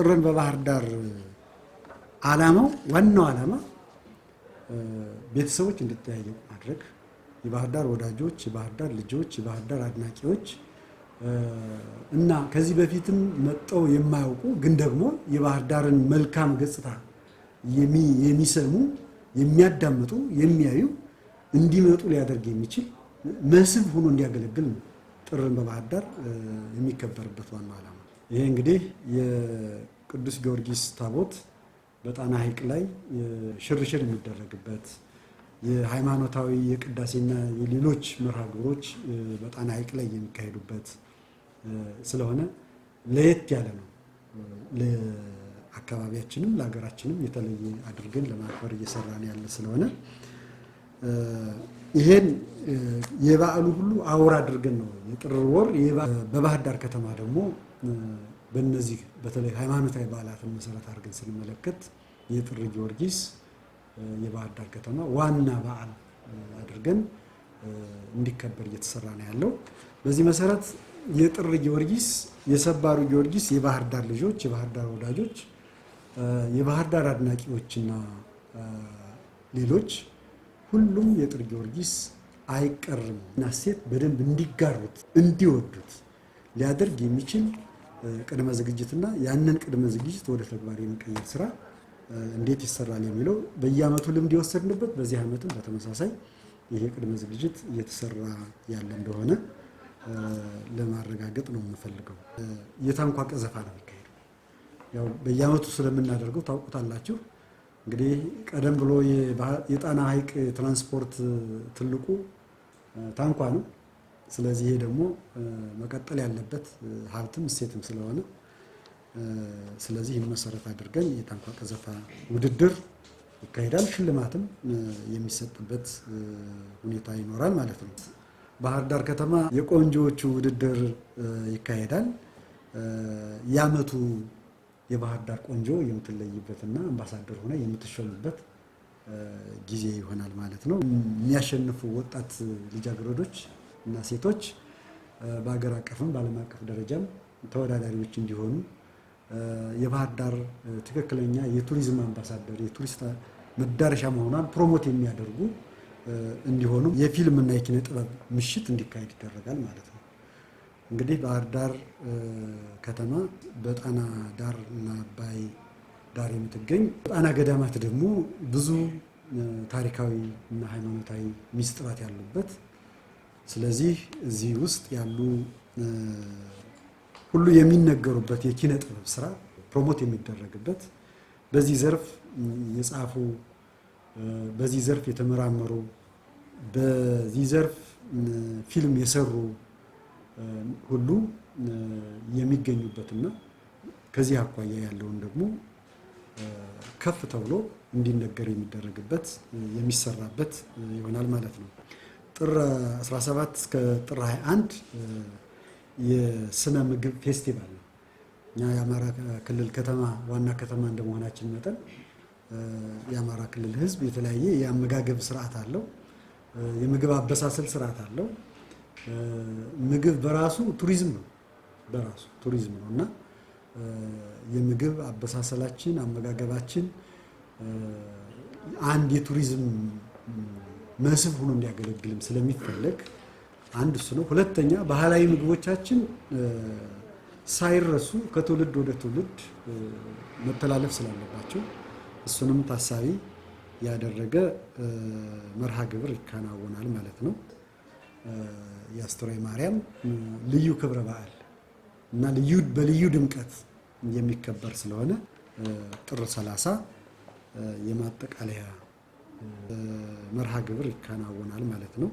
ጥርን በባህር ዳር ዓላማው ዋናው ዓላማ ቤተሰቦች እንዲተያዩ ማድረግ፣ የባህር ዳር ወዳጆች፣ የባህር ዳር ልጆች፣ የባህር ዳር አድናቂዎች እና ከዚህ በፊትም መጠው የማያውቁ ግን ደግሞ የባህር ዳርን መልካም ገጽታ የሚሰሙ የሚያዳምጡ የሚያዩ እንዲመጡ ሊያደርግ የሚችል መስህብ ሆኖ እንዲያገለግል ነው ጥርን በባህር ዳር የሚከበርበት ዋናው ዓላማ። ይሄ እንግዲህ የቅዱስ ጊዮርጊስ ታቦት በጣና ሐይቅ ላይ ሽርሽር የሚደረግበት የሃይማኖታዊ የቅዳሴና የሌሎች መርሃ ግብሮች በጣና ሐይቅ ላይ የሚካሄዱበት ስለሆነ ለየት ያለ ነው። ለአካባቢያችንም ለሀገራችንም የተለየ አድርገን ለማክበር እየሰራን ያለ ስለሆነ ይሄን የበዓሉ ሁሉ አውር አድርገን ነው የጥር ወር በባህር ዳር ከተማ ደግሞ በእነዚህ በተለይ ሃይማኖታዊ በዓላትን መሰረት አድርገን ስንመለከት የጥር ጊዮርጊስ የባህር ዳር ከተማ ዋና በዓል አድርገን እንዲከበር እየተሰራ ነው ያለው። በዚህ መሰረት የጥር ጊዮርጊስ፣ የሰባሩ ጊዮርጊስ የባህር ዳር ልጆች፣ የባህር ዳር ወዳጆች፣ የባህር ዳር አድናቂዎችና ሌሎች ሁሉም የጥር ጊዮርጊስ አይቀርም እና ሴት በደንብ እንዲጋሩት እንዲወዱት ሊያደርግ የሚችል ቅድመ ዝግጅትና ያንን ቅድመ ዝግጅት ወደ ተግባር የመቀየር ስራ እንዴት ይሰራል የሚለው በየዓመቱ ልምድ የወሰድንበት በዚህ ዓመትም በተመሳሳይ ይሄ ቅድመ ዝግጅት እየተሰራ ያለ እንደሆነ ለማረጋገጥ ነው የምፈልገው። የታንኳ ቀዘፋ ነው የሚካሄደው። ያው በየዓመቱ ስለምናደርገው ታውቁታላችሁ። እንግዲህ ቀደም ብሎ የጣና ሐይቅ ትራንስፖርት ትልቁ ታንኳ ነው። ስለዚህ ይሄ ደግሞ መቀጠል ያለበት ሀብትም እሴትም ስለሆነ ስለዚህ መሰረት አድርገን የታንኳ ቀዘፋ ውድድር ይካሄዳል። ሽልማትም የሚሰጥበት ሁኔታ ይኖራል ማለት ነው። ባህር ዳር ከተማ የቆንጆዎቹ ውድድር ይካሄዳል። የዓመቱ የባህር ዳር ቆንጆ የምትለይበትና አምባሳደር ሆነ የምትሾምበት ጊዜ ይሆናል ማለት ነው። የሚያሸንፉ ወጣት ልጃገረዶች እና ሴቶች በአገር አቀፍም በዓለም አቀፍ ደረጃም ተወዳዳሪዎች እንዲሆኑ የባህር ዳር ትክክለኛ የቱሪዝም አምባሳደር የቱሪስት መዳረሻ መሆኗን ፕሮሞት የሚያደርጉ እንዲሆኑ የፊልም እና የኪነ ጥበብ ምሽት እንዲካሄድ ይደረጋል ማለት ነው። እንግዲህ ባህር ዳር ከተማ በጣና ዳር እና አባይ ዳር የምትገኝ ጣና ገዳማት ደግሞ ብዙ ታሪካዊ እና ሃይማኖታዊ ሚስጥራት ያሉበት ስለዚህ እዚህ ውስጥ ያሉ ሁሉ የሚነገሩበት የኪነ ጥበብ ስራ ፕሮሞት የሚደረግበት በዚህ ዘርፍ የጻፉ በዚህ ዘርፍ የተመራመሩ በዚህ ዘርፍ ፊልም የሰሩ ሁሉ የሚገኙበትና ከዚህ አኳያ ያለውን ደግሞ ከፍ ተብሎ እንዲነገር የሚደረግበት የሚሰራበት ይሆናል ማለት ነው። ጥር 17 እስከ ጥር 21 የስነ ምግብ ፌስቲቫል ነው። እኛ የአማራ ክልል ከተማ ዋና ከተማ እንደመሆናችን መጠን የአማራ ክልል ሕዝብ የተለያየ የአመጋገብ ስርዓት አለው። የምግብ አበሳሰል ስርዓት አለው። ምግብ በራሱ ቱሪዝም ነው። በራሱ ቱሪዝም ነው እና የምግብ አበሳሰላችን አመጋገባችን አንድ የቱሪዝም መስህብ ሆኖ እንዲያገለግልም ስለሚፈለግ አንድ እሱ ነው። ሁለተኛ ባህላዊ ምግቦቻችን ሳይረሱ ከትውልድ ወደ ትውልድ መተላለፍ ስላለባቸው እሱንም ታሳቢ ያደረገ መርሃ ግብር ይከናወናል ማለት ነው። የአስተርአየ ማርያም ልዩ ክብረ በዓል እና በልዩ ድምቀት የሚከበር ስለሆነ ጥር 30 የማጠቃለያ መርሃ ግብር ይከናወናል ማለት ነው።